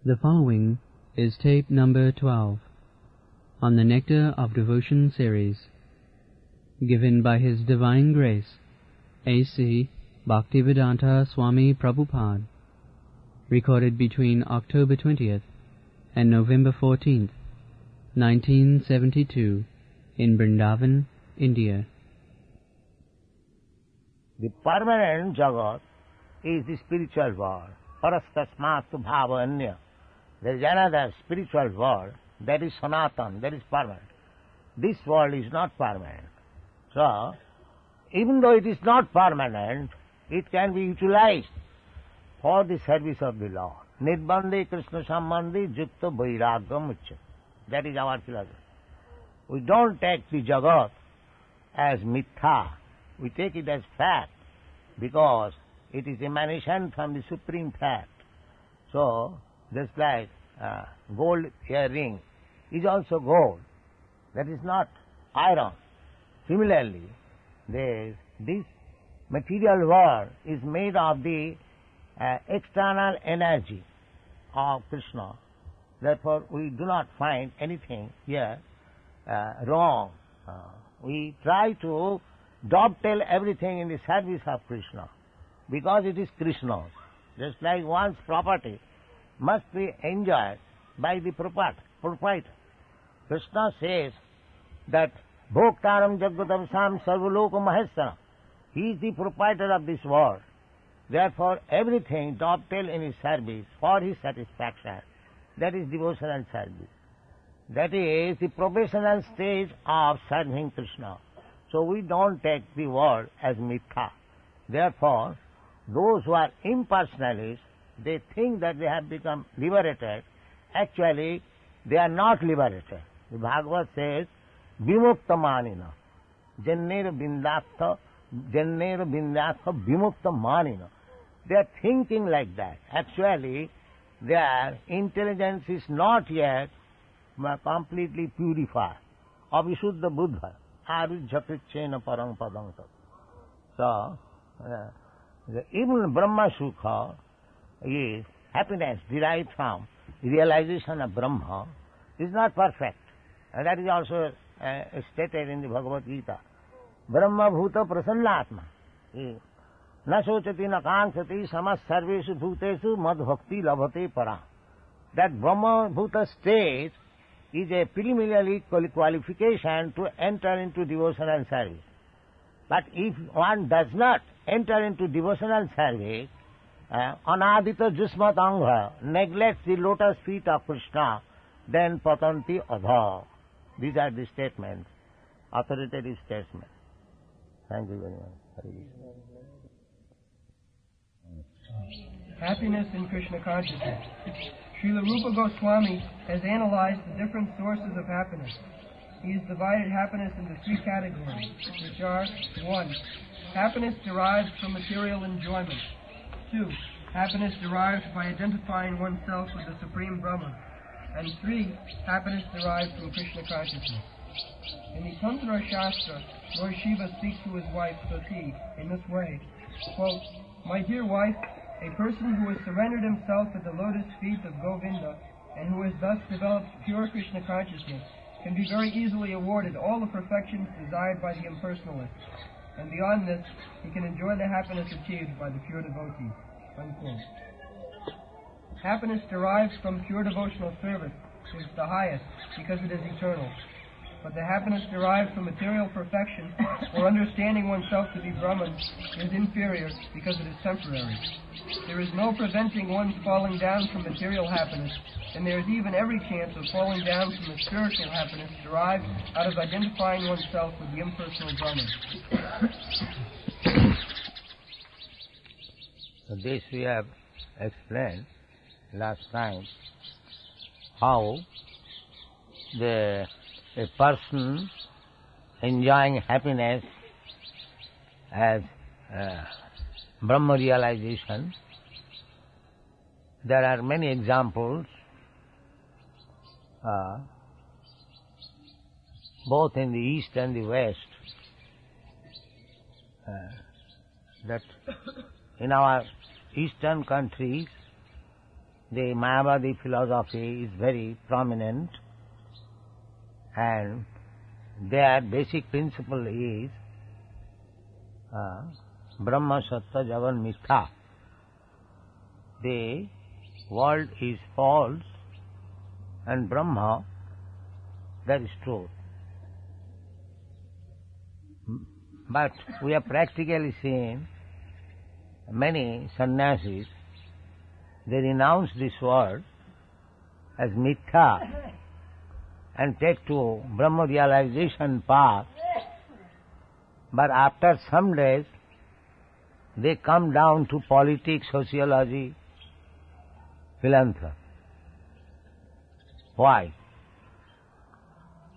The following is tape number 12 on the Nectar of Devotion series, given by His Divine Grace, A.C. Bhaktivedanta Swami Prabhupada, recorded between October 20th and November 14th, 1972, in Vrindavan, India. The permanent Jagat is the spiritual world. Parastasmastu bhavanya. There is another spiritual world that is Sanatan, that is permanent. This world is not permanent. So, even though it is not permanent, it can be utilized for the service of the Lord. Nirbandhe Krishna Sambandhi Jukta Vairagam Uccha. That is our philosophy. We don't take the Jagat as mitha. We take it as fact because it is emanation from the Supreme Fact. So, just like gold earring is also gold. That is not iron. Similarly, this material world is made of the external energy of Krishna. Therefore, we do not find anything here wrong. We try to dovetail everything in the service of Krishna because it is Krishna's. Just like one's property must be enjoyed by the proprietor. Krishna says that Bhoktaram Jaggatam Sam Sarvaloka Mahesana. He is the proprietor of this world. Therefore, everything dovetail in his service for his satisfaction. That is devotional service. That is the professional stage of serving Krishna. So we don't take the world as mitha. Therefore, those who are impersonalists, they think that they have become liberated. Actually, they are not liberated. The Bhagavad says, Vimukta manina. Jannera bindastha vimukta manina. They are thinking like that. Actually, their intelligence is not yet completely purified. Avisuddha buddha. Arujjakrichena parang padang. So, even Brahma Sukha is happiness derived from realization of Brahma is not perfect. And that is also stated in the Bhagavad Gita. Brahma bhuta prasannatma. Na sochati na kanksati samas sarveshu bhutesu mad bhakti labhate para. That Brahma bhuta stage is a preliminary qualification to enter into devotional service. But if one does not enter into devotional service, anadita jusmat anga neglects the lotus feet of Krishna, then patanti adha. These are the statements, authoritative statements. Thank you very much. Happiness in Krishna consciousness. Srila Rupa Goswami has analyzed the different sources of happiness. He has divided happiness into three categories, which are 1. Happiness derived from material enjoyment. 2. Happiness derived by identifying oneself with the Supreme Brahman. And 3. Happiness derived from Krishna consciousness. In the Tantra Shastra, Lord Shiva speaks to his wife, Sati, in this way, quote, My dear wife, a person who has surrendered himself at the lotus feet of Govinda and who has thus developed pure Krishna consciousness can be very easily awarded all the perfections desired by the impersonalist. And beyond this, he can enjoy the happiness achieved by the pure devotees. Unquote. Happiness derived from pure devotional service is the highest because it is eternal. But the happiness derived from material perfection or understanding oneself to be Brahman is inferior because it is temporary. There is no preventing one's falling down from material happiness, and there is even every chance of falling down from the spiritual happiness derived out of identifying oneself with the impersonal Brahman. So this we have explained last time, how a person enjoying happiness as Brahma realization. There are many examples, both in the East and the West, that in our eastern countries the Mayavadi philosophy is very prominent, and their basic principle is Brahma Sattva Jagan Mithya. The world is false and Brahma, that is truth. But we have practically seen many sannyasis, they renounce this world as mithya and take to Brahma realization path, but after some days they come down to politics, sociology, philanthropy. Why?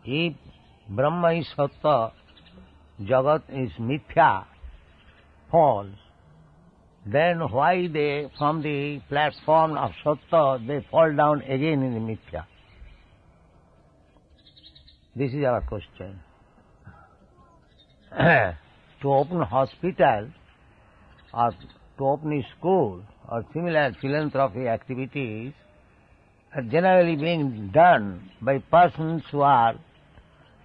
If Brahma is Sattva, Jagat is Mithya, false, then why they, from the platform of Sattva, they fall down again in the Mithya? This is our question. To open hospital or to open a school or similar philanthropy activities are generally being done by persons who are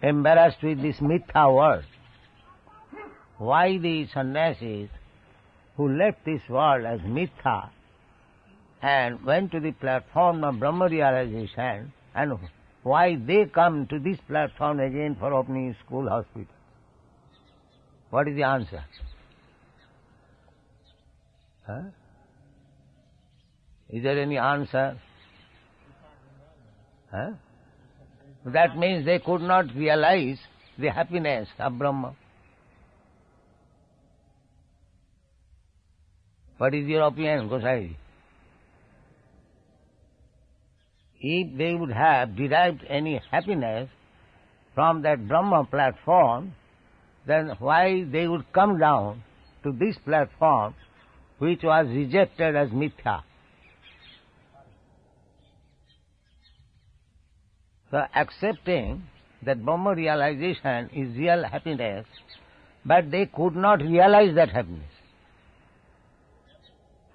embarrassed with this mithya world. Why the sannyasis who left this world as mithya and went to the platform of Brahma realization, and why they come to this platform again for opening school, hospital? What is the answer? Is there any answer? That means they could not realize the happiness of Brahma. What is your opinion, Gosai? If they would have derived any happiness from that Brahma platform, then why they would come down to this platform which was rejected as mithya? So accepting that Brahma realization is real happiness, but they could not realize that happiness.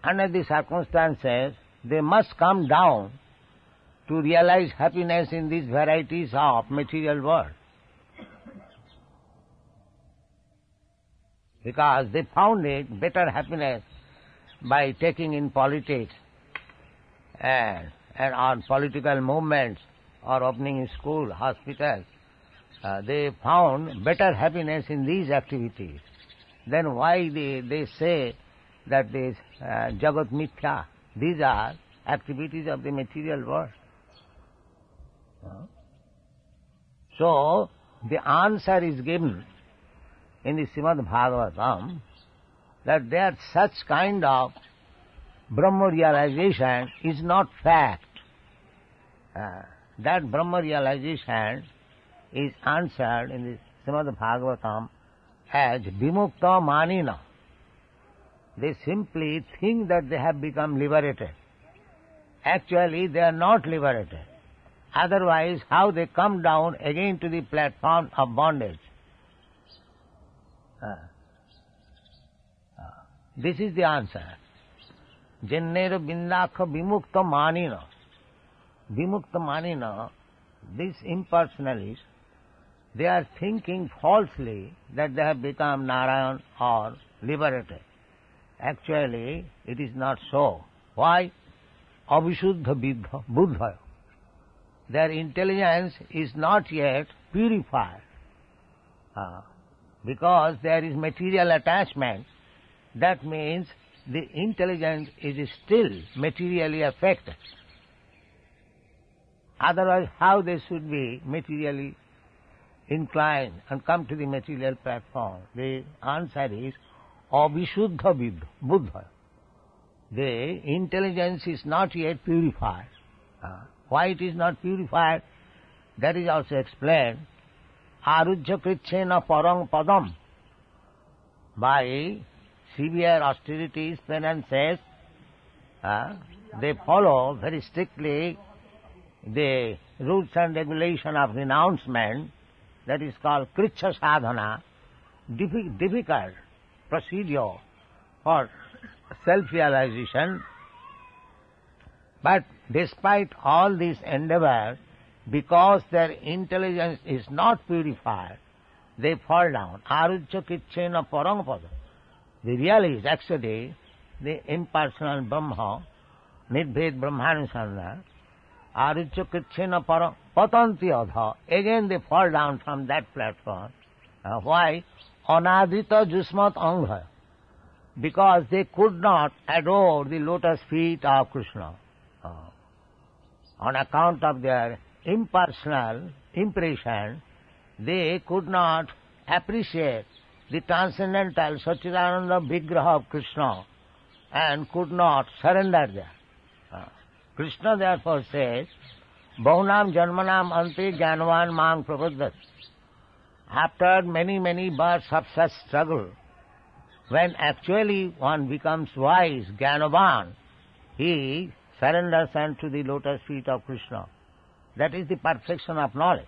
Under the circumstances, they must come down to realize happiness in these varieties of material world. Because they found it better happiness by taking in politics and on political movements or opening a school, hospitals. They found better happiness in these activities. Then why they say that this Jagat Mithya, these are activities of the material world. So, the answer is given in the Srimad Bhagavatam that there such kind of Brahma realization is not fact. That Brahma realization is answered in the Srimad Bhagavatam as Vimukta Manina. They simply think that they have become liberated. Actually, they are not liberated. Otherwise, how they come down again to the platform of bondage? This is the answer. Jennera bindakha vimukta manina. Vimukta manina, these impersonalists, they are thinking falsely that they have become Narayan or liberated. Actually, it is not so. Why? Avisuddha buddha. Their intelligence is not yet purified. Because there is material attachment, that means the intelligence is still materially affected. Otherwise, how they should be materially inclined and come to the material platform? The answer is Avisuddha buddha. The intelligence is not yet purified. Why it is not purified? That is also explained. Arujya kritchena parang padam. By severe austerities, penances, they follow very strictly the rules and regulation of renouncement, that is called kritsha sadhana, difficult procedure for self-realization. But despite all this endeavor, because their intelligence is not purified, they fall down. Arujya kitchena parampada. They realize actually the impersonal Brahma, Nidbhed Brahmanusandha, Arujya kitchena patanti adha. Again they fall down from that platform. Why? Anadrita jusmat anga. Because they could not adore the lotus feet of Krishna. On account of their impersonal impression, they could not appreciate the transcendental Satchidananda Vigraha of Krishna and could not surrender there. Krishna therefore says, Bahunam Janmanam Ante Jnanavan Mang Prabodhat. After many, many births of such struggle, when actually one becomes wise, Jnanavan, he surrenders unto the lotus feet of Krishna. That is the perfection of knowledge.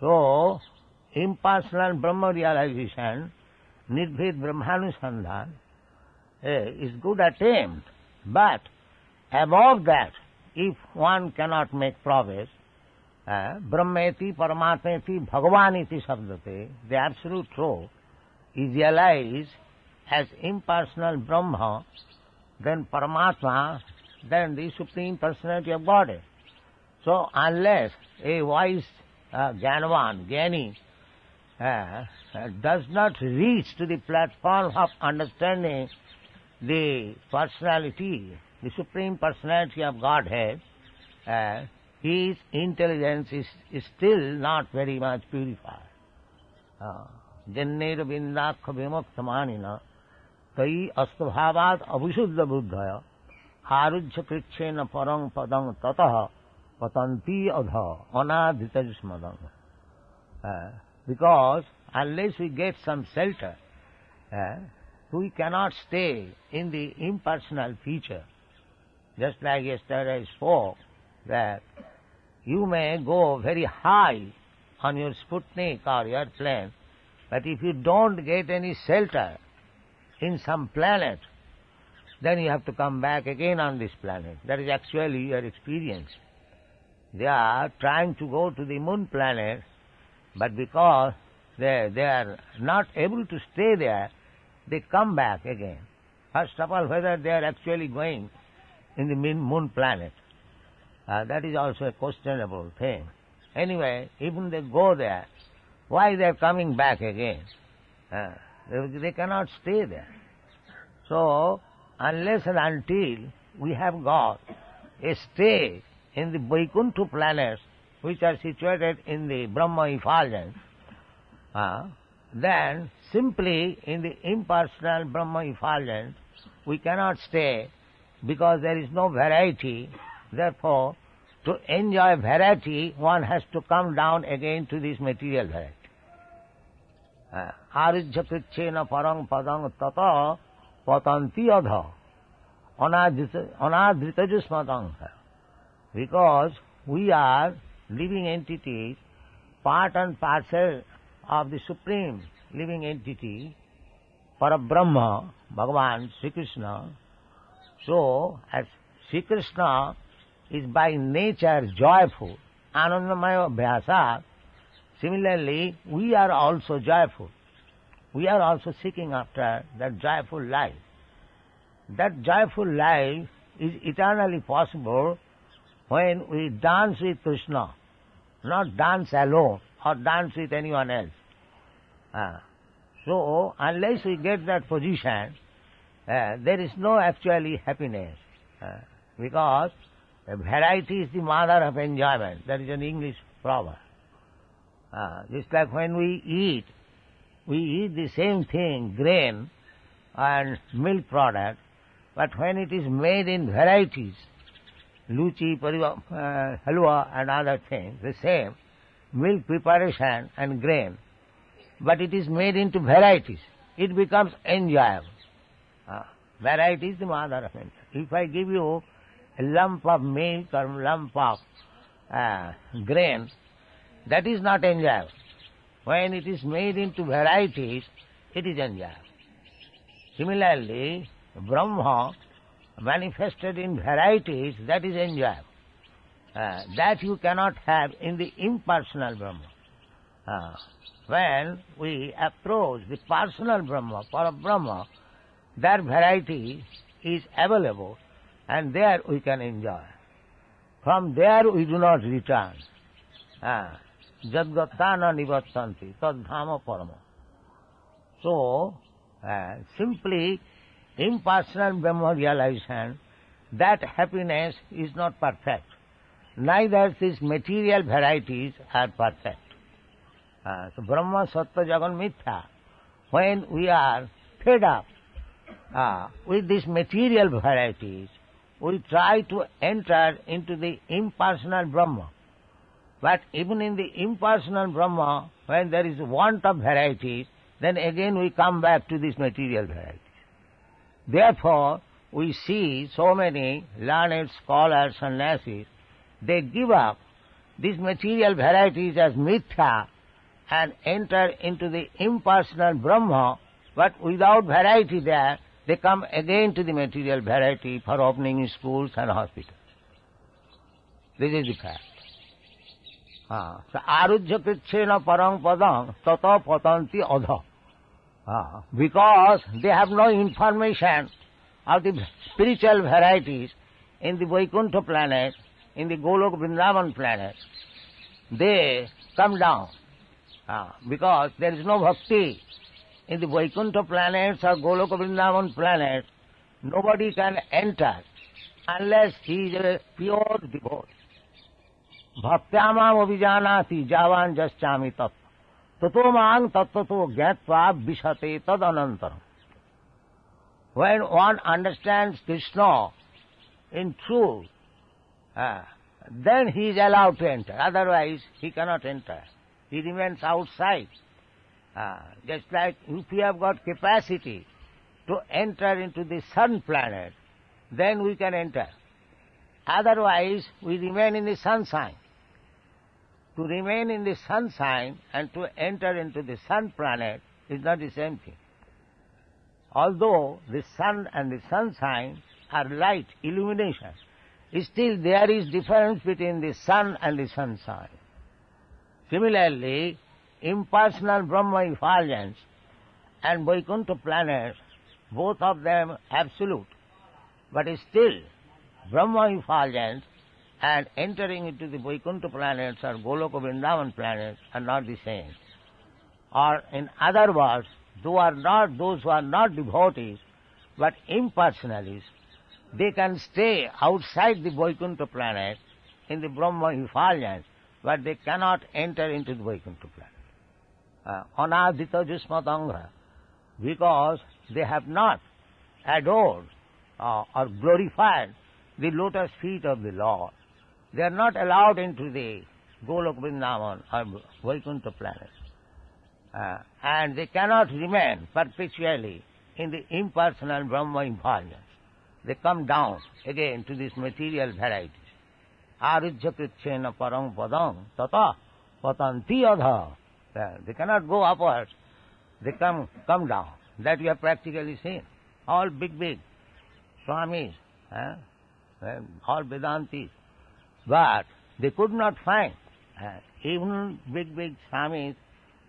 So, impersonal Brahma realization, Nirbhed Brahmanusandhan, is good attempt. But above that, if one cannot make progress, Brahmeti, Paramatmeti, Bhagavaniti Sabdate, the absolute truth, is realized as impersonal Brahma, then Paramatma, then the Supreme Personality of Godhead. So unless a wise Jnanavan, Jnani, does not reach to the platform of understanding the personality, the Supreme Personality of Godhead, his intelligence is still not very much purified. Jannera vindakha vimuktamanina tai astvabhat abhishuddha buddhaya arujya kricchena parang padang tataha patanti adha anadhitajusmadam. Because unless we get some shelter, we cannot stay in the impersonal feature. Just like yesterday I spoke, that you may go very high on your Sputnik or airplane, but if you don't get any shelter in some planet, then you have to come back again on this planet. That is actually your experience. They are trying to go to the moon planet, but because they are not able to stay there, they come back again. First of all, whether they are actually going in the moon planet, that is also a questionable thing. Anyway, even they go there, why they are coming back again? They cannot stay there. So, unless and until we have got a stay in the Vaikuntha planets, which are situated in the Brahma effulgence, then simply in the impersonal Brahma effulgence, we cannot stay because there is no variety. Therefore, to enjoy variety, one has to come down again to this material variety. Arujya krichena parang padang tata patanti adha anadritajusmadang. Because we are living entities, part and parcel of the Supreme living entity, Parabrahma, Bhagavan, Sri Krishna. So, as Sri Krishna is by nature joyful, Anandamaya Bhyasa, similarly, we are also joyful. We are also seeking after that joyful life. That joyful life is eternally possible when we dance with Krishna, not dance alone or dance with anyone else. So, unless we get that position, there is no actually happiness, because variety is the mother of enjoyment. That is an English proverb. Just like when we eat the same thing, grain and milk product, but when it is made in varieties, luchi, halwa and other things, the same, milk preparation and grain, but it is made into varieties, it becomes enjoyable. Variety is the mother of enjoyment. If I give you a lump of milk or lump of grain, that is not enjoyable. When it is made into varieties, it is enjoyable. Similarly, Brahma manifested in varieties, that is enjoyable. That you cannot have in the impersonal Brahma. When we approach the personal Brahma, Parabrahma, that variety is available, and there we can enjoy. From there we do not return. Jadgattana nivattanti tadhama parama. So, simply impersonal Brahma realization, that happiness is not perfect. Neither these material varieties are perfect. So Brahma, Sattva, Jagan, Mithya, when we are fed up with these material varieties, we try to enter into the impersonal Brahma. But even in the impersonal Brahma, when there is want of varieties, then again we come back to these material varieties. Therefore, we see so many learned scholars and sannyasis, they give up these material varieties as mithya and enter into the impersonal Brahma, but without variety there, they come again to the material variety for opening schools and hospitals. This is the fact. So arujya kritchena parang padam tata patanti adha. Because they have no information of the spiritual varieties in the Vaikuntha planet, in the Golok Vrindavan planet, they come down. Because there is no bhakti in the Vaikuntha planets or Golok Vrindavan planets, nobody can enter unless he is a pure devotee. Bhaktyamam abhijanati javan jaschami tattva. Tato mang tattvato gyatva vishate tad anantaram. When one understands Krishna in truth, then he is allowed to enter. Otherwise, he cannot enter. He remains outside. Just like if we have got capacity to enter into the sun planet, then we can enter. Otherwise, we remain in the sunshine. To remain in the sunshine and to enter into the sun planet is not the same thing. Although the sun and the sunshine are light, illumination, still there is difference between the sun and the sunshine. Similarly, impersonal Brahma effulgence and Vaikuntha planets, both of them absolute, but still Brahma effulgence and entering into the Vaikuntha planets or Goloka Vrindavan planets are not the same. Or in other words, those who are not devotees but impersonalists, they can stay outside the Vaikuntha planet in the Brahma effulgence, but they cannot enter into the Vaikuntha planet. Anadita Jusmatanga, because they have not adored or glorified the lotus feet of the Lord. They are not allowed into the Golok Vrindavan or Vaikuntha planet. And they cannot remain perpetually in the impersonal Brahma effulgence. They come down again to this material varieties. Arujya kritchena parang padam tata patanti adha. They cannot go upwards. They come down. That we have practically seen. All big Swamis, all Vedantis. But they could not find. Even big Swamis,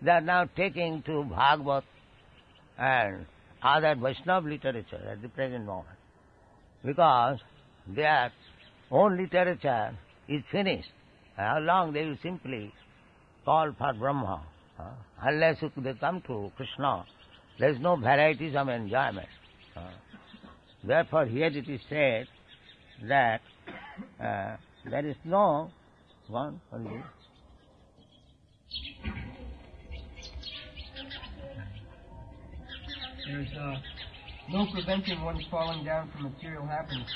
they are now taking to Bhagavad and other Vaishnava literature at the present moment. Because their own literature is finished. How long they will simply call for Brahma. Unless they come to Krishna, there is no varieties of enjoyment. Therefore here it is said that there is no one only. There is no preventing one falling down from material happiness,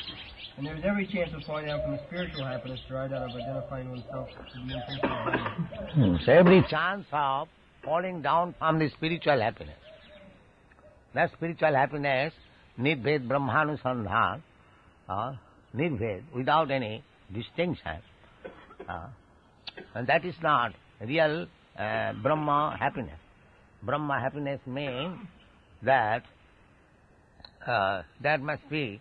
and there is every chance of falling down from spiritual happiness derived out of identifying oneself with the intention of God. So every chance of falling down from the spiritual happiness. That spiritual happiness, nirved brahmanusandhan, nirved, without any distinction. And that is not real Brahma happiness. Brahma happiness means that there must be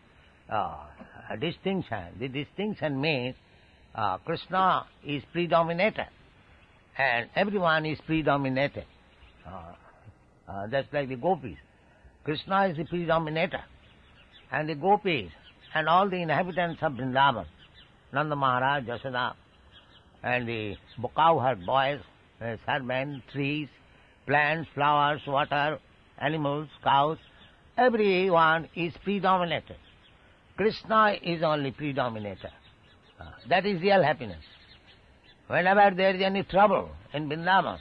a distinction. The distinction means Krishna is predominated and everyone is predominated. Just like the gopis. Krishna is the predominator and the gopis and all the inhabitants of Vrindavan, Nanda Maharaj, Yashoda, and the cowherd boys, servants, trees, plants, flowers, water, animals, cows, everyone is predominated. Krishna is only predominator. That is real happiness. Whenever there is any trouble in Vrindavan,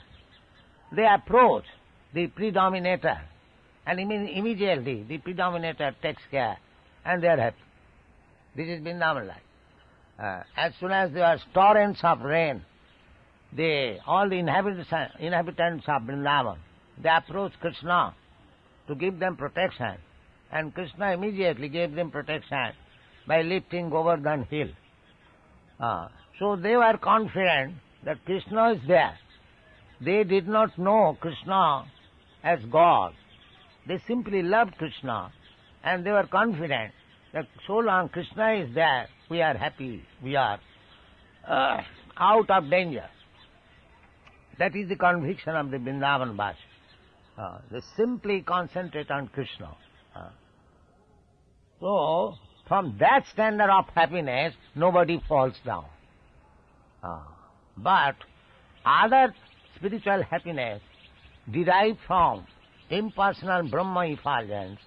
they approach the predominator and immediately the predominator takes care and they are happy. This is Vrindavan life. As soon as there are torrents of rain, all the inhabitants of Vrindavan, they approach Krishna to give them protection, and Krishna immediately gave them protection by lifting Govardhan hill. So they were confident that Krishna is there. They did not know Krishna as God. They simply loved Krishna and they were confident that so long Krishna is there, we are happy, we are out of danger. That is the conviction of the Vrindavan Vasi. They simply concentrate on Krishna. So, from that standard of happiness, nobody falls down. But other spiritual happiness derived from impersonal Brahma effulgence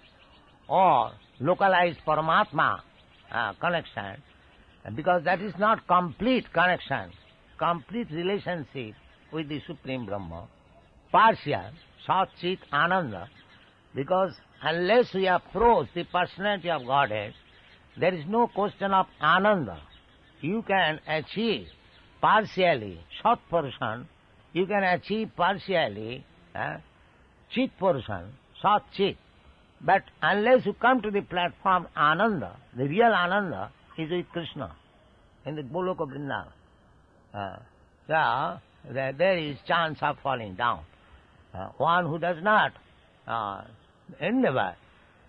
or localized Paramatma connection, because that is not complete connection, complete relationship with the Supreme Brahma, partial, Sat Chit Ananda, because unless we approach the personality of Godhead, there is no question of Ananda. You can achieve partially Sat portion, you can achieve partially Chit portion, Sat Chit. But unless you come to the platform Ananda, the real Ananda is with Krishna in the Goloka of Vrindavan. There is chance of falling down. One who does not endeavor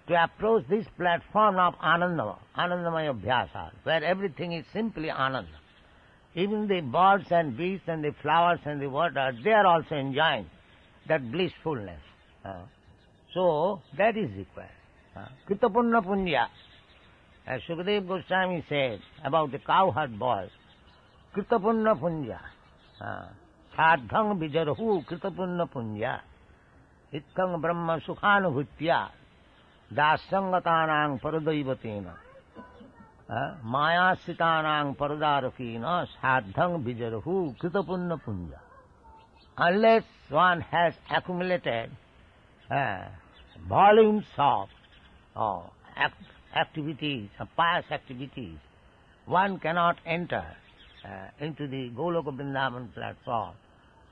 to approach this platform of Anandamaya Abhyasa, where everything is simply Ananda. Even the birds and beasts and the flowers and the water, they are also enjoying that blissfulness. So, that is required. Kritapunna Punya. As Sukadeva Goswami said about the cowherd boys, Kritapunna Punya. Sadhang Vijarahu Kritapunna Punya. Ittang Brahma Sukhanubhutya. Dasangatanang Paradaivatena. Maya Sitanang Paradarakina. Sadhang Vijarahu Kritapunna Punya. Unless one has accumulated volumes of activities, pious activities, one cannot enter into the Goloka Vrindavan platform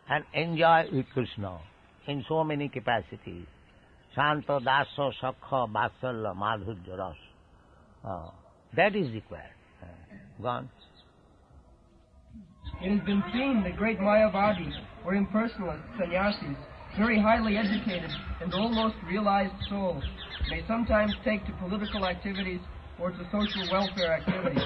and enjoy with Krishna in so many capacities. Shanta, Dasa, Sakha, Vatsalya, Madhurya, Ras. That is required. Gone. It has been seen that great Mayavadis or impersonalists, sannyasis, very highly educated and almost realized souls, may sometimes take to political activities or to social welfare activities.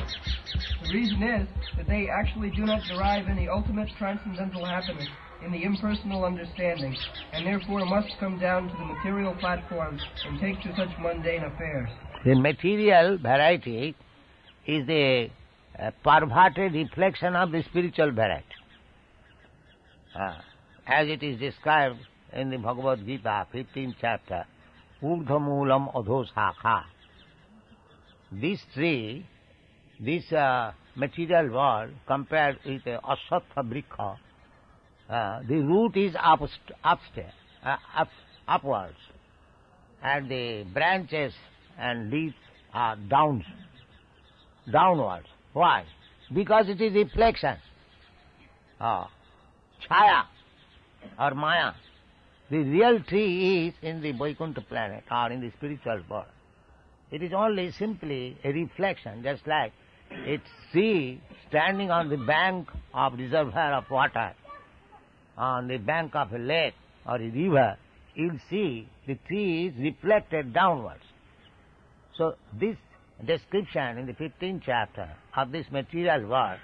The reason is that they actually do not derive any ultimate transcendental happiness in the impersonal understanding, and therefore must come down to the material platform and take to such mundane affairs. The material variety is the perverted reflection of the spiritual variety. As it is described in the Bhagavad Gita, 15th chapter, Urdhamulam Adhosakha. This tree, this material world, compared with a Asatha Brikha, the root is upwards, and the branches and leaves are downwards. Why? Because it is reflection. Chaya or Maya. The real tree is in the Vaikuntha planet or in the spiritual world. It is only simply a reflection, just like a tree standing on the bank of reservoir of water, on the bank of a lake or a river. You'll see the tree is reflected downwards. So this description in the 15th chapter of this material world,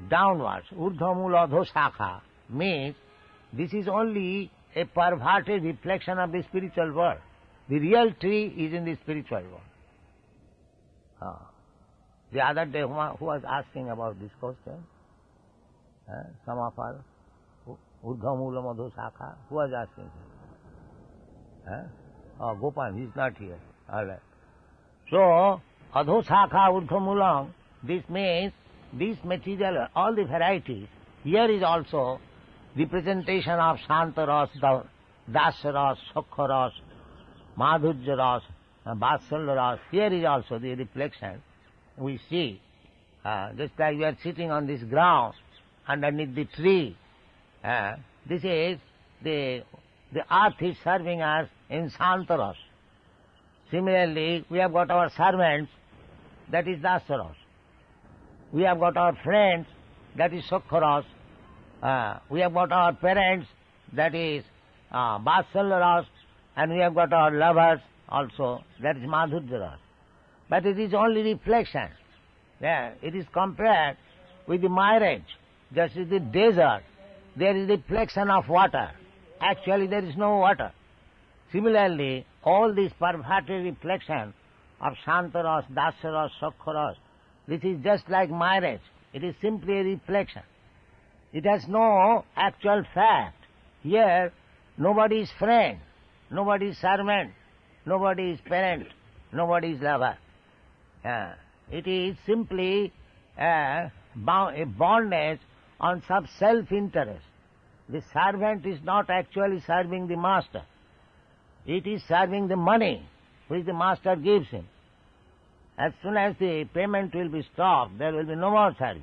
downwards, urdhva adho shakha, means this is only a perverted reflection of the spiritual world. The real tree is in the spiritual world. The other day, who was asking about this question? Some of us, urdhva adho shakha, who was asking? Gopal, he is not here. All right. So, adho shakha urdhva, this means this material, all the varieties. Here is also representation of Shanta Ras, Dasa Ras, Sukha Ras, Madhurya Ras, Vatsalya Ras. Here is also the reflection we see. Just like we are sitting on this ground underneath the tree. This is the earth is serving us in Shanta Ras. Similarly, we have got our servants, that is Dasa Ras. We have got our friends, that is Sukha Ras. We have got our parents, that is Vatsalya Ras, and we have got our lovers also, that is Madhurya Ras. But it is only reflection. It is compared with the mirage. Just as the desert, there is reflection of water. Actually, there is no water. Similarly, all this perverted reflection of Shanta Ras, Dasa Ras, Sukha Ras, this is just like mirage. It is simply a reflection. It has no actual fact. Here, nobody is friend, nobody is servant, nobody is parent, nobody is lover. It is simply a bondage on some self-interest. The servant is not actually serving the master. It is serving the money which the master gives him. As soon as the payment will be stopped, there will be no more service.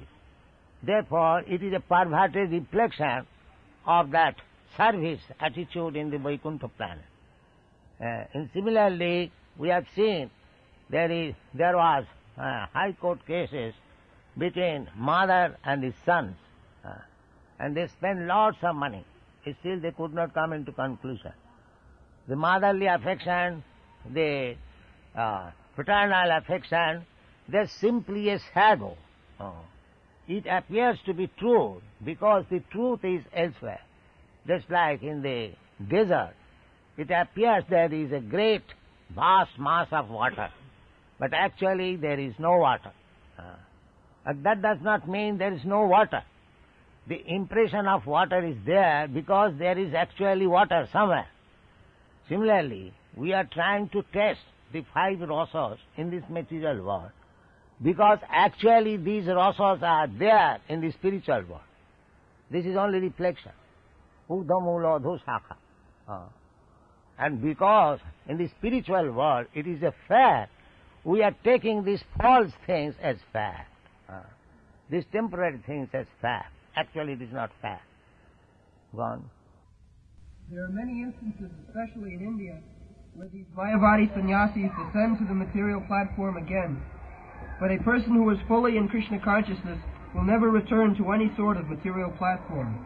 Therefore, it is a perverted reflection of that service attitude in the Vaikuntha planet. And similarly, we have seen there was high court cases between mother and his sons, and they spent lots of money. Still, they could not come into conclusion. The motherly affection, the fraternal affection, they're simply a shadow. It appears to be true because the truth is elsewhere. Just like in the desert, it appears there is a great, vast mass of water, but actually there is no water. That does not mean there is no water. The impression of water is there because there is actually water somewhere. Similarly, we are trying to test the 5 rasas in this material world because actually these rasas are there in the spiritual world. This is only reflection. Urdhva adho shakha. And because in the spiritual world it is a fact, we are taking these false things as fact. These temporary things as fact. Actually it is not fact. Gone. There are many instances, especially in India, where these Mayavadi sannyasis descend to the material platform again. But a person who is fully in Krishna consciousness will never return to any sort of material platform.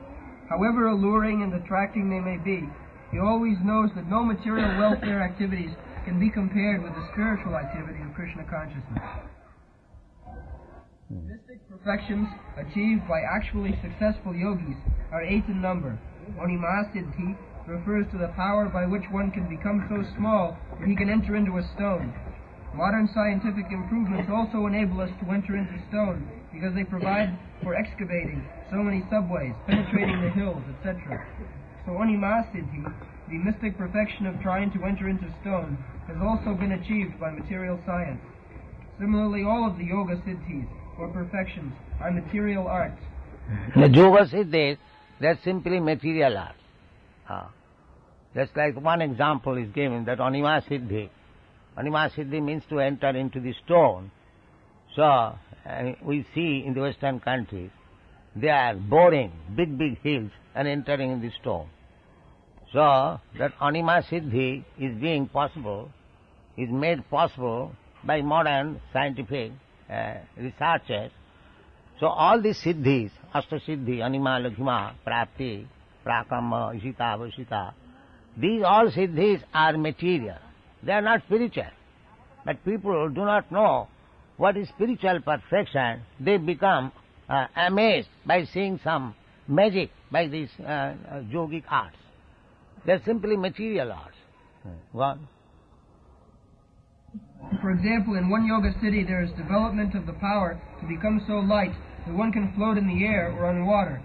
However alluring and attracting they may be, he always knows that no material welfare activities can be compared with the spiritual activity of Krishna consciousness. Mystic perfections achieved by actually successful yogis are 8 in number. Onimasiddhi refers to the power by which one can become so small that he can enter into a stone. Modern scientific improvements also enable us to enter into stone because they provide for excavating so many subways, penetrating the hills, etc. So Onimasiddhi, the mystic perfection of trying to enter into stone, has also been achieved by material science. Similarly, all of the yoga siddhis, or perfections, are material arts. The yoga siddhis, they're simply material arts. Just like one example is given, that Anima Siddhi. Anima Siddhi means to enter into the stone. So, we see in the Western countries, they are boring big hills and entering in the stone. So, that Anima Siddhi is being possible, is made possible by modern scientific researchers. So all these siddhis, Ashta Siddhi, Anima, Laghima, Prapti, Prakama, Ishita, Vashita, these all siddhis are material. They are not spiritual. but people do not know what is spiritual perfection. They become amazed by seeing some magic by these yogic arts. They are simply material arts. One. For example, in one yoga city there is development of the power to become so light that one can float in the air or on water.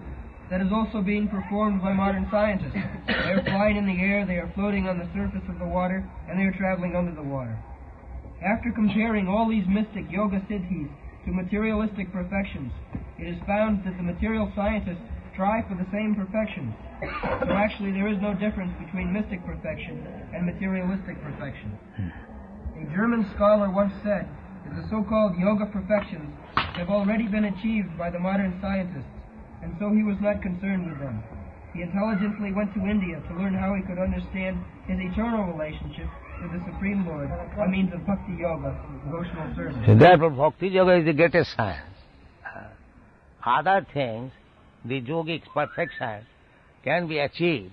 That is also being performed by modern scientists. They are flying in the air, they are floating on the surface of the water, and they are traveling under the water. After comparing all these mystic yoga siddhis to materialistic perfections, it is found that the material scientists strive for the same perfections. So actually there is no difference between mystic perfection and materialistic perfection. A German scholar once said that the so-called yoga perfections have already been achieved by the modern scientists, and so he was not concerned with them. He intelligently went to India to learn how he could understand his eternal relationship with the Supreme Lord by means of bhakti yoga, devotional service. So therefore bhakti yoga is the greatest science. Other things, the yogic perfection, can be achieved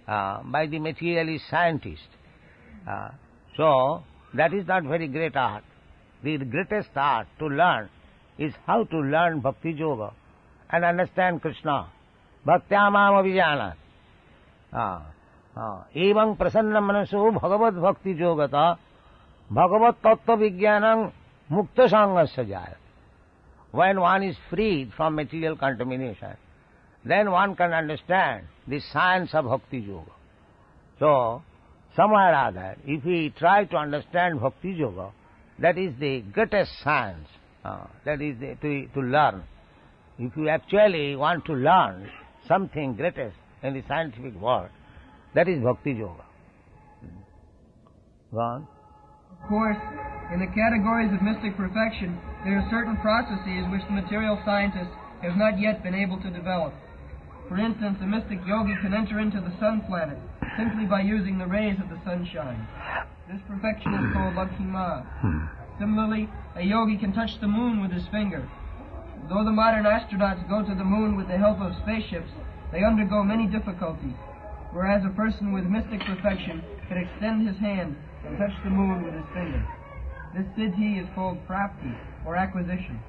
by the materialist scientist. So that is not very great art. The greatest art to learn is how to learn bhakti yoga and understand Krishna. Bhaktya mam abhijanat. Evam prasanna manaso bhagavad bhakti yogata bhagavad tattva vijnanam mukta sangasya jayat. When one is freed from material contamination, then one can understand the science of bhakti yoga. So, somewhere or other, if we try to understand bhakti yoga, that is the greatest science, that is to learn. If you actually want to learn something greatest in the scientific world, that is bhakti yoga. Go on. Of course, in the categories of mystic perfection, there are certain processes which the material scientists have not yet been able to develop. For instance, a mystic yogi can enter into the sun planet simply by using the rays of the sunshine. This perfection is called Lakshma. Similarly, a yogi can touch the moon with his finger. Though the modern astronauts go to the moon with the help of spaceships, they undergo many difficulties, whereas a person with mystic perfection can extend his hand and touch the moon with his finger. This siddhi is called prapti, or acquisition.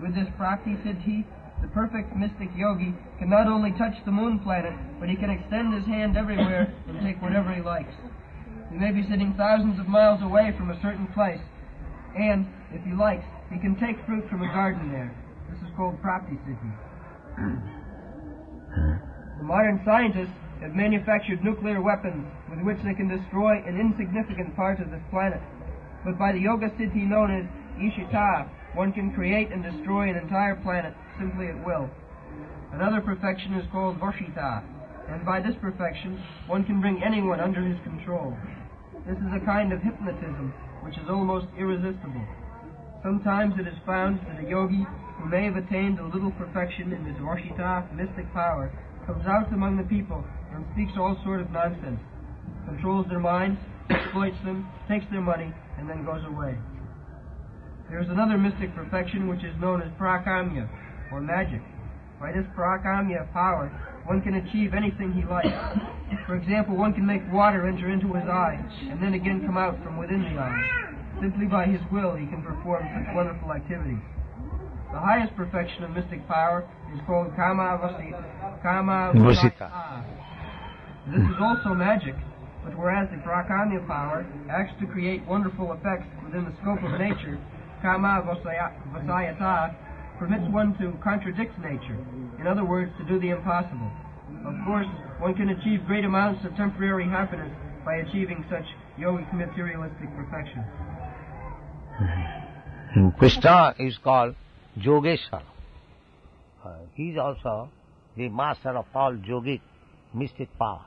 With this prapti siddhi, the perfect mystic yogi can not only touch the moon planet, but he can extend his hand everywhere and take whatever he likes. He may be sitting thousands of miles away from a certain place, and, if he likes, he can take fruit from a garden there. This is called prapti siddhi. The modern scientists have manufactured nuclear weapons with which they can destroy an insignificant part of this planet. But by the yoga siddhi known as Ishita, one can create and destroy an entire planet simply at will. Another perfection is called Varshita, and by this perfection one can bring anyone under his control. This is a kind of hypnotism which is almost irresistible. Sometimes it is found that a yogi who may have attained a little perfection in his Varshita mystic power comes out among the people and speaks all sort of nonsense, controls their minds, exploits them, takes their money, and then goes away. There is another mystic perfection which is known as prakamya, or magic. By this prakamya power, one can achieve anything he likes. For example, one can make water enter into his eye, and then again come out from within the eye. Simply by his will he can perform such wonderful activities. The highest perfection of mystic power is called kama vasita. This is also magic, but whereas the prakamya power acts to create wonderful effects within the scope of nature, kama vasayata permits one to contradict nature, in other words, to do the impossible. Of course, one can achieve great amounts of temporary happiness by achieving such yogic materialistic perfection. Krishna is called Yogeshwar. He is also the master of all yogic mystic power.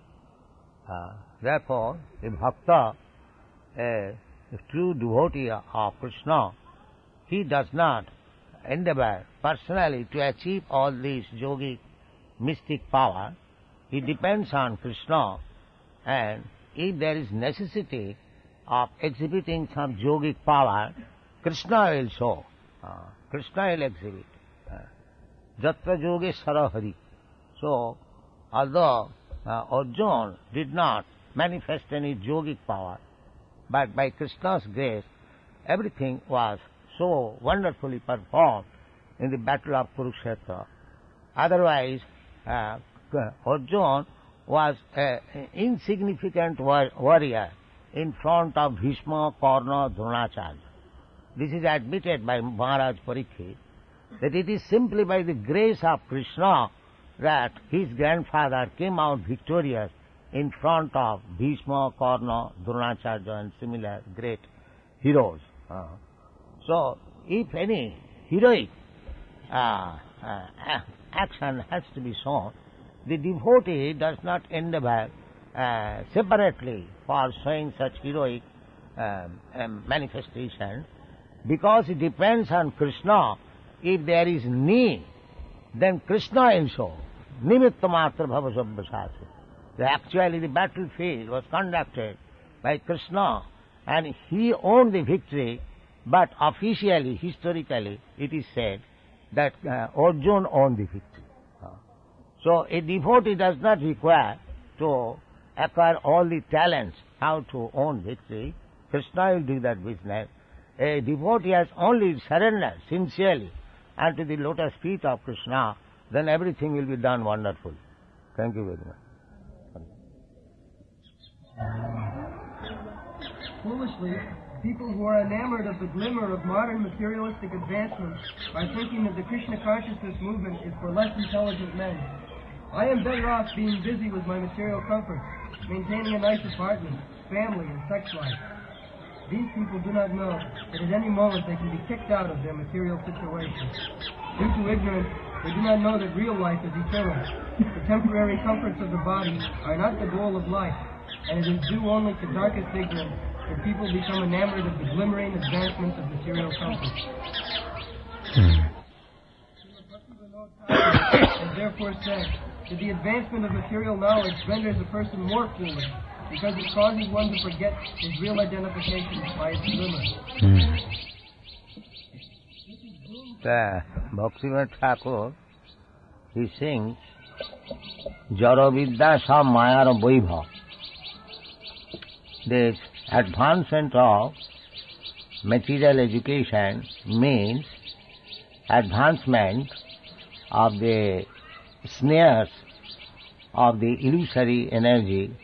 Therefore, a bhakta, a true devotee of Krishna, he does not endeavor personally to achieve all these yogic mystic power. He depends on Krishna, and if there is necessity of exhibiting some yogic power, Krishna will show. Krishna will exhibit. Jatra Yogeshwara Hari. So, although Arjuna did not manifest any yogic power, but by Krishna's grace, everything was so wonderfully performed in the battle of Kurukshetra. Otherwise, Arjuna was an insignificant warrior in front of Bhishma, Karna, Dronacharya. This is admitted by Maharaj Parikshit, that it is simply by the grace of Krishna that his grandfather came out victorious in front of Bhishma, Karna, Dronacharya and similar great heroes. So, if any heroic action has to be shown, the devotee does not endeavor separately for showing such heroic manifestation, because it depends on Krishna. If there is need, then Krishna will show. Nimitta matra bhava sabbasati. Actually the battlefield was conducted by Krishna and he owned the victory, but officially, historically, it is said that Arjuna owned the victory. So a devotee does not require to acquire all the talents how to own victory. Krishna will do that business. A devotee has only surrendered sincerely unto the lotus feet of Krishna, then everything will be done wonderful. Thank you very much. Foolishly, people who are enamored of the glimmer of modern materialistic advancements are thinking that the Krishna consciousness movement is for less intelligent men. I am better off being busy with my material comforts, maintaining a nice apartment, family, and sex life. These people do not know that at any moment they can be kicked out of their material situation. Due to ignorance, they do not know that real life is eternal. The temporary comforts of the body are not the goal of life, and it is due only to darkest ignorance that people become enamored of the glimmering advancements of material comforts. And therefore said that the advancement of material knowledge renders a person more foolish, because it causes one to forget his real identification by its glimmer. Bhaktivinoda Thakur, he sings, Jara Vidya Sa Mayar Vaibhav. This advancement of material education means advancement of the snares of the illusory energy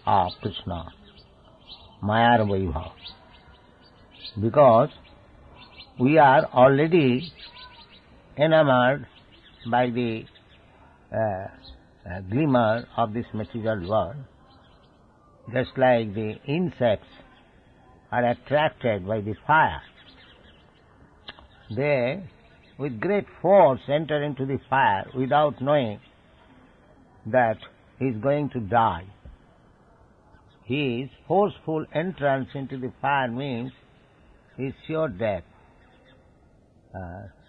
of Krishna, Mayar Vaibhav. Because we are already enamored by the glimmer of this material world, just like the insects are attracted by the fire. They, with great force, enter into the fire without knowing that he is going to die. His forceful entrance into the fire means his sure death.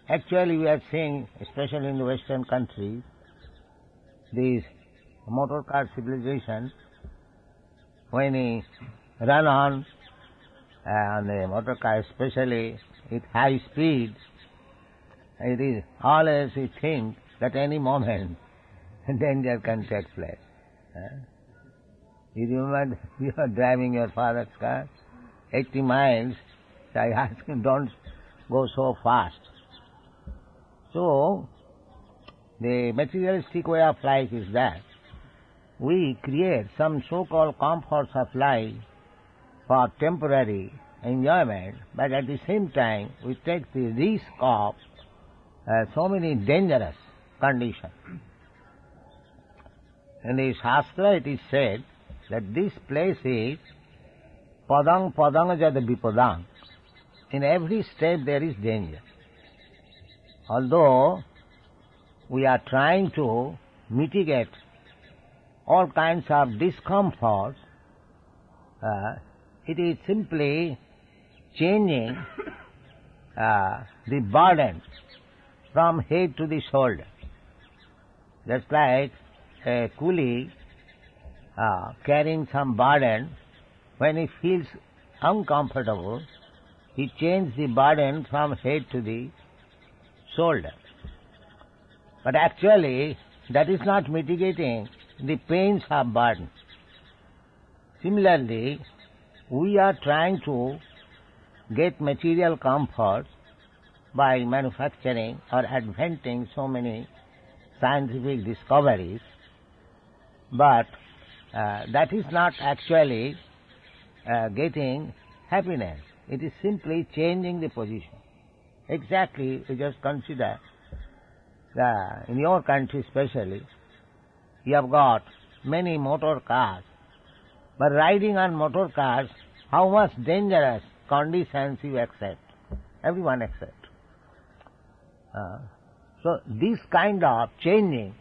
Actually, we are seeing, especially in the Western countries, these motor car civilization, when he run on the motor car, especially with high speed, it is always we think that any moment danger can take place. You remember you are driving your father's car, 80 miles, so I ask him, don't go so fast. So, the materialistic way of life is that we create some so-called comforts of life for temporary enjoyment, but at the same time we take the risk of so many dangerous conditions. In the Shastra it is said that this place is padang padang jad vipadang. In every step there is danger. Although we are trying to mitigate all kinds of discomforts, it is simply changing the burden from head to the shoulder. Just like a coolie carrying some burden, when he feels uncomfortable, he changes the burden from head to the shoulder. But actually, that is not mitigating the pains of burden. Similarly, we are trying to get material comforts by manufacturing or inventing so many scientific discoveries, but that is not actually getting happiness. It is simply changing the position. Exactly, you just consider in your country especially, you have got many motor cars, but riding on motor cars, how much dangerous conditions you accept? Everyone accepts. So this kind of changing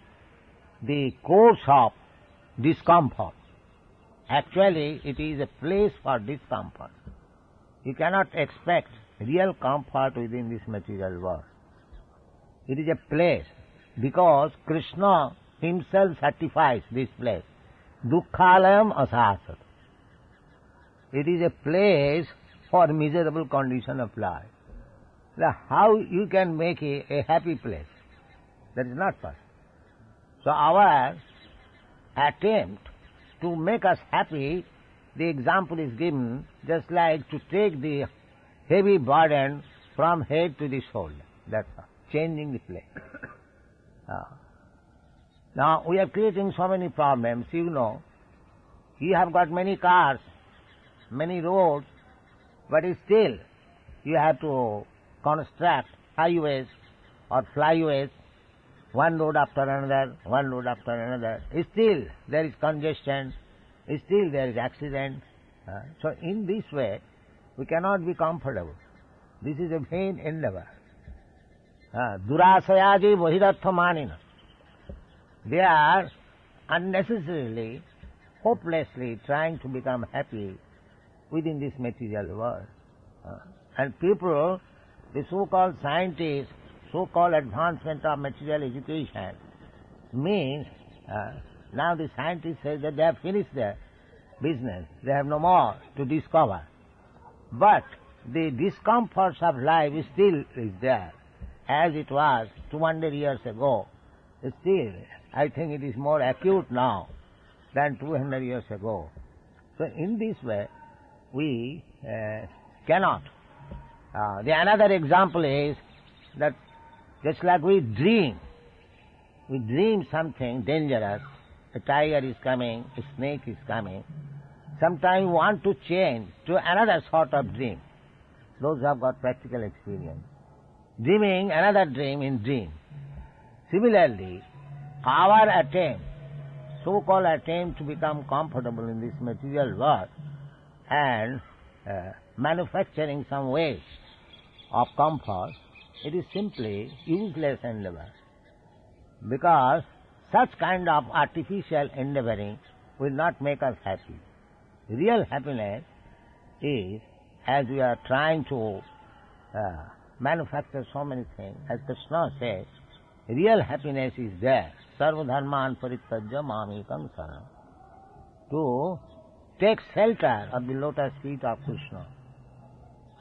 the course of discomfort, actually it is a place for discomfort. You cannot expect real comfort within this material world. It is a place, because Krishna himself certifies this place. Dukkhalayam asasat. It is a place for miserable condition of life. Now, how you can make a happy place? That is not possible. So our attempt to make us happy, the example is given just like to take the heavy burden from head to the shoulder. That's all. Changing the place. Now we are creating so many problems. You know, you have got many cars, many roads, but still you have to construct highways or flyways, one road after another, one road after another. Still there is congestion, still there is accident. So in this way, we cannot be comfortable. This is a vain endeavor. Durasayaji vahiratha manina. They are unnecessarily, hopelessly trying to become happy within this material world. And people, the so-called scientists, so-called advancement of material education, means now the scientists say that they have finished their business, they have no more to discover. But the discomforts of life still is there, as it was 200 years ago. Still, I think it is more acute now than 200 years ago. So in this way, we cannot. The another example is that just like we dream something dangerous, a tiger is coming, a snake is coming. Sometimes we want to change to another sort of dream. Those who have got practical experience. Dreaming another dream in dream. Similarly, our attempt, so-called attempt to become comfortable in this material world and manufacturing some ways of comfort, it is simply useless endeavor. Because such kind of artificial endeavoring will not make us happy. Real happiness is, as we are trying to manufacture so many things, as Krishna says, real happiness is there. Sarva dharman parityajya mamekam saranam. To take shelter of the lotus feet of Krishna.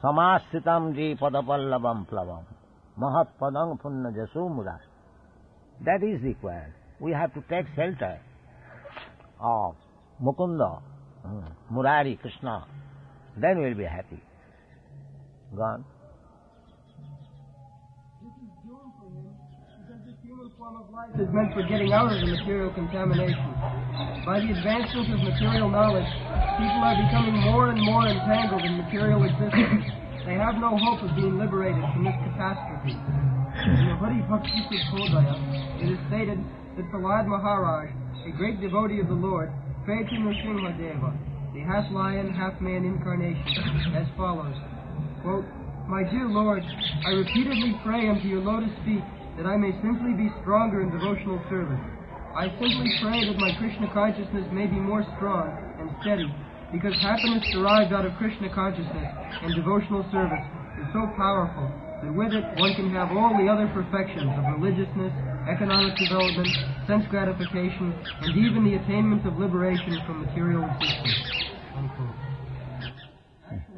Samasritam ji padapallavam plavam. Mahat padang punna jasu mura. That is required. We have to take shelter of Mukunda, Murari, Krishna. Then we will be happy. Gone. Form of life is meant for getting out of the material contamination. By the advancement of material knowledge, people are becoming more and more entangled in material existence. They have no hope of being liberated from this catastrophe. In the Hari Bhakti Sudhodaya, it is stated that Prahlad Maharaj, a great devotee of the Lord, prayed to Nrsimhadeva, the half-lion, half-man incarnation, as follows, quote, "My dear Lord, I repeatedly pray unto your lotus feet that I may simply be stronger in devotional service. I simply pray that my Krishna consciousness may be more strong and steady, because happiness derived out of Krishna consciousness and devotional service is so powerful that with it one can have all the other perfections of religiousness, economic development, sense gratification, and even the attainment of liberation from material existence." Unquote.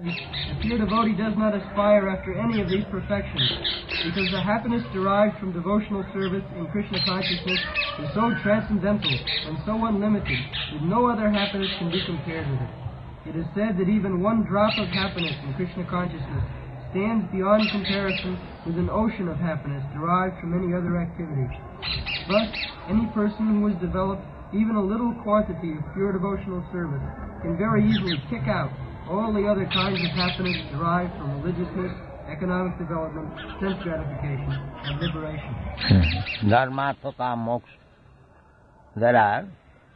The pure devotee does not aspire after any of these perfections, because the happiness derived from devotional service in Krishna consciousness is so transcendental and so unlimited that no other happiness can be compared with it. It is said that even one drop of happiness in Krishna consciousness stands beyond comparison with an ocean of happiness derived from any other activity. Thus, any person who has developed even a little quantity of pure devotional service can very easily kick out all the other kinds of happiness derived from religiousness, economic development, sense gratification, and liberation. Dharma, Thoka, Moksha. There are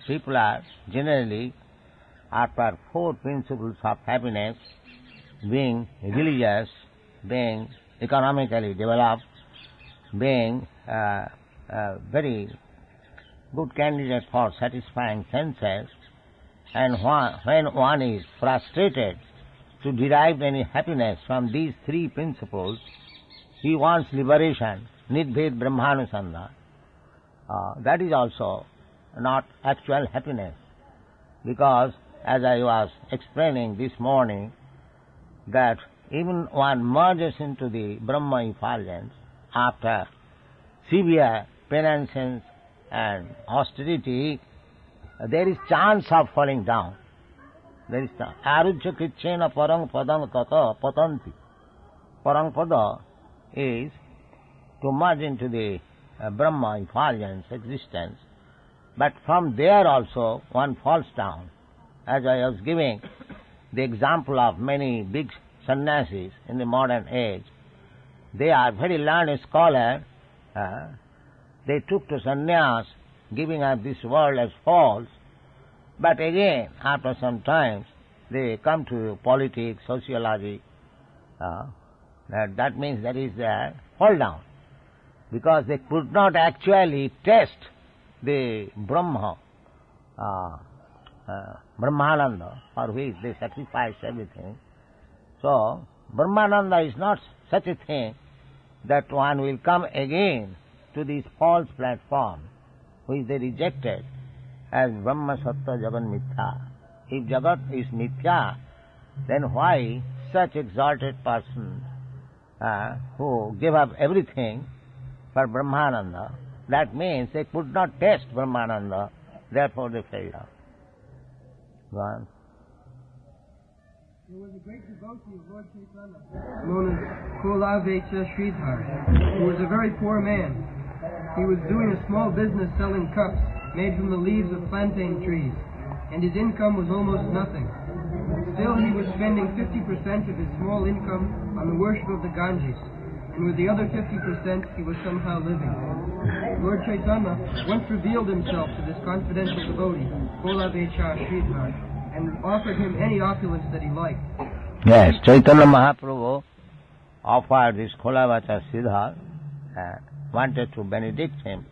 people are generally after four principles of happiness, being religious, being economically developed, being very good candidate for satisfying senses, and when one is frustrated to derive any happiness from these three principles, he wants liberation, Nidbhed Brahmanusandha. That is also not actual happiness, because as I was explaining this morning, that even one merges into the Brahma effulgence after severe penance and austerity, there is chance of falling down. There is arujya krichena parang padam tata patanti. Parang pada is to merge into the Brahma effulgence existence, but from there also one falls down. As I was giving the example of many big sannyasis in the modern age, they are very learned scholars. They took to sannyas, giving up this world as false, but again, after some time, they come to politics, sociology. That means that is their fall down, because they could not actually test the Brahma, Brahmananda, for which they sacrificed everything. So, Brahmananda is not such a thing that one will come again to this false platform, which they rejected as Brahma Sattva Jagat Mithya. If Jagat is Mithya, then why such exalted persons who give up everything for Brahmananda? That means they could not taste Brahmananda, therefore they failed out. Go on. There was a great devotee of Lord Chaitanya, known as Kolavecha Sridhar, who was a very poor man. He was doing a small business selling cups made from the leaves of plantain trees, and his income was almost nothing. Still, he was spending 50% of his small income on the worship of the Ganges, and with the other 50% he was somehow living. Lord Chaitanya once revealed himself to this confidential devotee, Kolavecha Sridhar, and offered him any opulence that he liked. Yes, Chaitanya Mahaprabhu offered this Kolavecha Sridhar, wanted to benedict him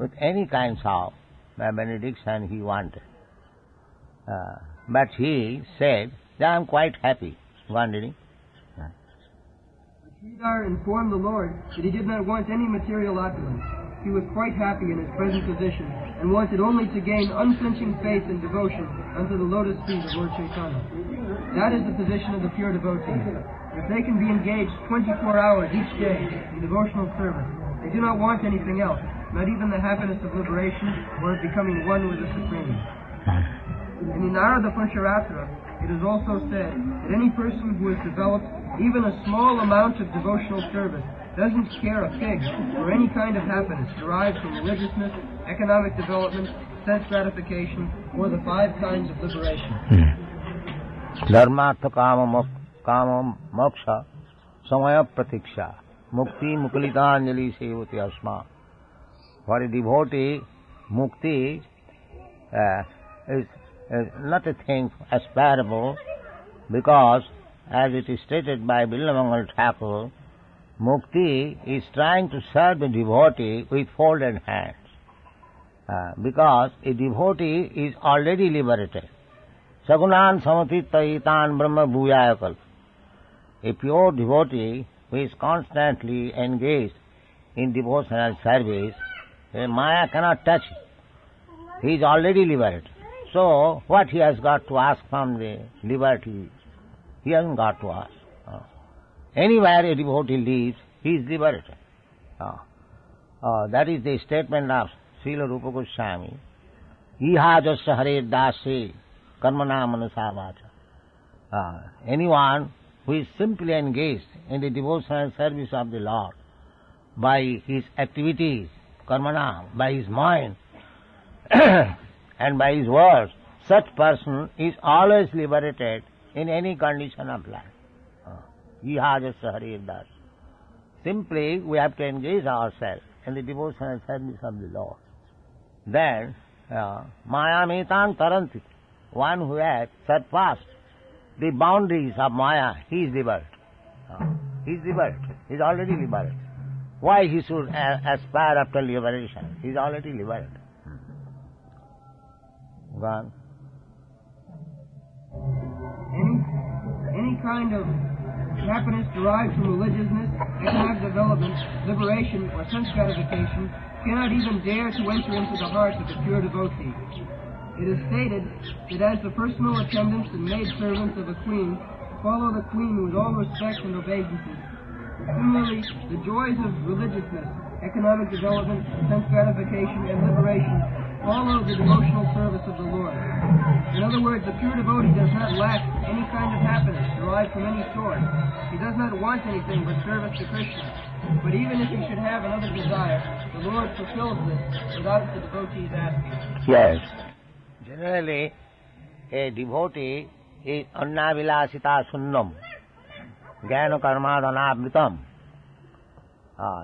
with any kinds of benediction he wanted. But he said that I am quite happy. Wondering. Sridhar informed the Lord that he did not want any material opulence. He was quite happy in his present position and wanted only to gain unflinching faith and devotion unto the lotus feet of Lord Chaitanya. That is the position of the pure devotees. If they can be engaged 24 hours each day in devotional service, they do not want anything else, not even the happiness of liberation or of becoming one with the Supreme. In the Narada Pancharatra, it is also said that any person who has developed even a small amount of devotional service doesn't care a fig for any kind of happiness derived from religiousness, economic development, sense gratification, or the 5 kinds of liberation. Dharma, kama, moksha, samaya pratiksha, mukti, muklitanjali sevati asma. For a devotee, mukti is not a thing aspirable, because, as it is stated by Billamangal Thakur, mukti is trying to serve the devotee with folded hands, because a devotee is already liberated. Sagunan samatitaitan brahma bhuyaya. A pure devotee who is constantly engaged in devotional service, Maya cannot touch him. He is already liberated. So, what he has got to ask from the liberty? He hasn't got to ask. Anywhere a devotee lives, he is liberated. That is the statement of Srila Rupa Goswami. Iha jasya hare dasi karmana manasa vacha. anyone who is simply engaged in the devotional service of the Lord by his activities, karmana, by his mind and by his words, such person is always liberated in any condition of life. Ihajasa Haridas. Simply we have to engage ourselves in the devotional service of the Lord. Then, Mayamitan Taranti, one who has surpassed the boundaries of Maya, he is liberated. He is liberated. He is already liberated. Why he should aspire after liberation? He is already liberated. Gone. Any kind of happiness derived from religiousness, economic development, liberation, or sense gratification cannot even dare to enter into the heart of the pure devotee. It is stated that as the personal attendants and maidservants of a queen follow the queen with all respect and obeisances, similarly the joys of religiousness, economic development, sense gratification, and liberation follow the devotional service of the Lord. In other words, the pure devotee does not lack any kind of happiness derived from any source. He does not want anything but service to Krishna. But even if he should have another desire, the Lord fulfills this without the devotee's asking. Yes. Generally, a devotee is annavilasita sunnam, jnana karmadhanabhritam.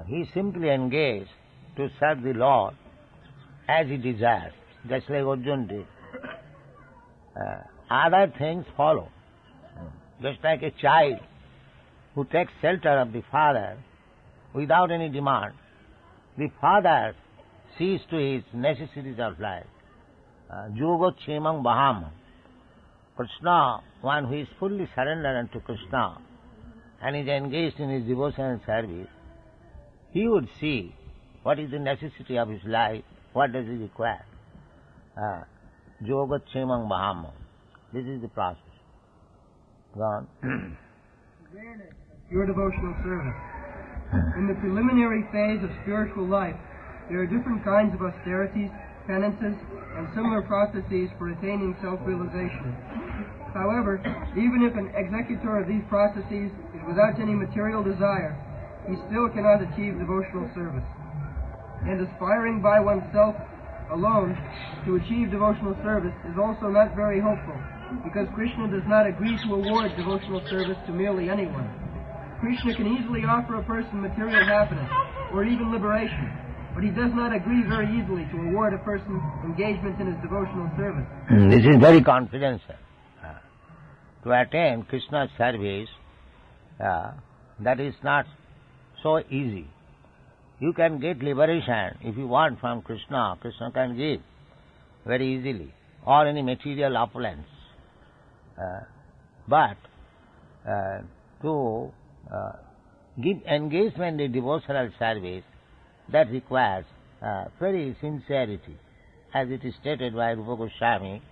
He is simply engaged to serve the Lord as he desires, just like Arjuna did. Other things follow. Just like a child who takes shelter of the father without any demand, the father sees to his necessities of life. Yoga chemang baham. Krishna, one who is fully surrendered unto Krishna and is engaged in his devotional service, he would see what is the necessity of his life, what does he require. Yoga chemang baham. This is the process. Gone. Pure devotional service. In the preliminary phase of spiritual life, there are different kinds of austerities, penances, and similar processes for attaining self-realization. However, even if an executor of these processes is without any material desire, he still cannot achieve devotional service. And aspiring by oneself alone to achieve devotional service is also not very hopeful, because Krishna does not agree to award devotional service to merely anyone. Krishna can easily offer a person material happiness, or even liberation, but he does not agree very easily to award a person engagement in his devotional service. This is very confidential. To attain Krishna's service, that is not so easy. You can get liberation if you want from Krishna. Krishna can give very easily, or any material opulence. But to give engagement in devotional service, that requires very sincerity. As it is stated by Rupa Goswami,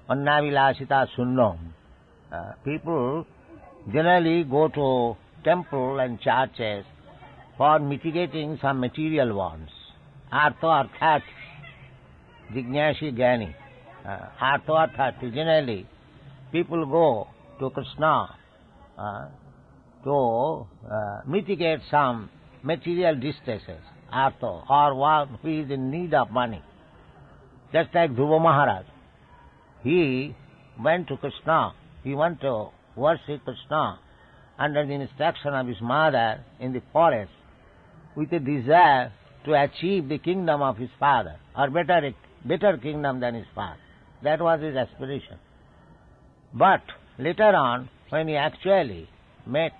Annavilasita Sunnam. People generally go to temple and churches for mitigating some material wants. Artha arthat, jignashi gyani. Artha arthat, generally people go to Krishna to mitigate some material distresses, artha, or one who is in need of money. Just like Dhruva Maharaj, he went to Krishna, he went to worship Krishna under the instruction of his mother in the forest with a desire to achieve the kingdom of his father, or better kingdom than his father. That was his aspiration. But later on, when he actually met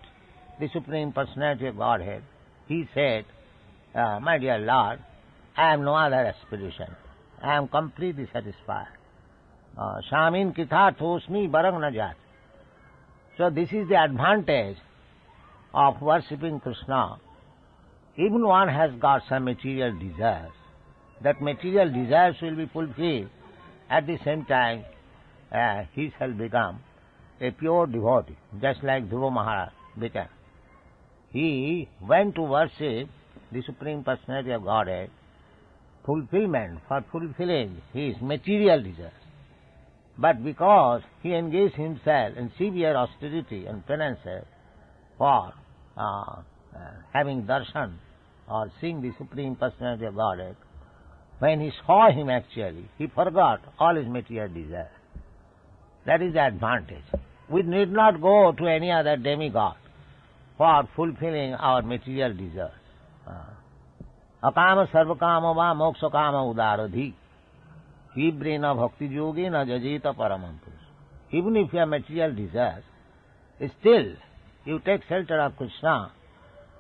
the Supreme Personality of Godhead, he said, my dear Lord, I have no other aspiration. I am completely satisfied. Shamin kithathosmi barang najat. So this is the advantage of worshipping Krishna. Even one has got some material desires. That material desires will be fulfilled. At the same time, he shall become a pure devotee, just like Dhruva Maharaj became. He went to worship the Supreme Personality of Godhead, fulfillment, for fulfilling his material desires. But because he engaged himself in severe austerity and penances for having darshan or seeing the Supreme Personality of Godhead, when he saw him actually, he forgot all his material desires. That is the advantage. We need not go to any other demigod for fulfilling our material desires. Akama sarvakama va moksha kama udaradhi. Vibrena bhakti yogi na jajita paramantus. Even if you have material desires, still you take shelter of Krishna.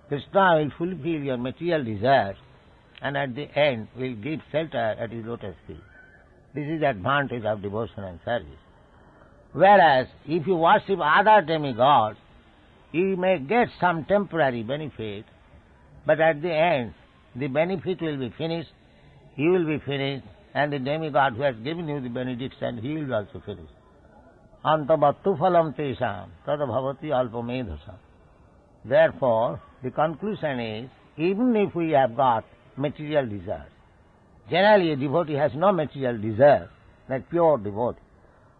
Krishna will fulfill your material desires and at the end will give shelter at his lotus feet. This is the advantage of devotion and service. Whereas if you worship other demigods, you may get some temporary benefit, but at the end the benefit will be finished, you will be finished, and the demigod who has given you the benediction, he will also finish. Antavattu phalam tesam tada bhavati alpamedhasam. Therefore, the conclusion is, even if we have got material desires, generally a devotee has no material desire, like pure devotee,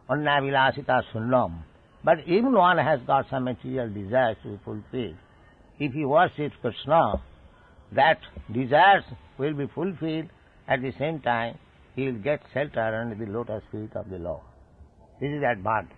anna vilasita sunnam. But even one has got some material desires to be fulfilled. If he worships Krishna, that desires will be fulfilled. At the same time, he will get shelter under the lotus feet of the Lord. This is the advantage.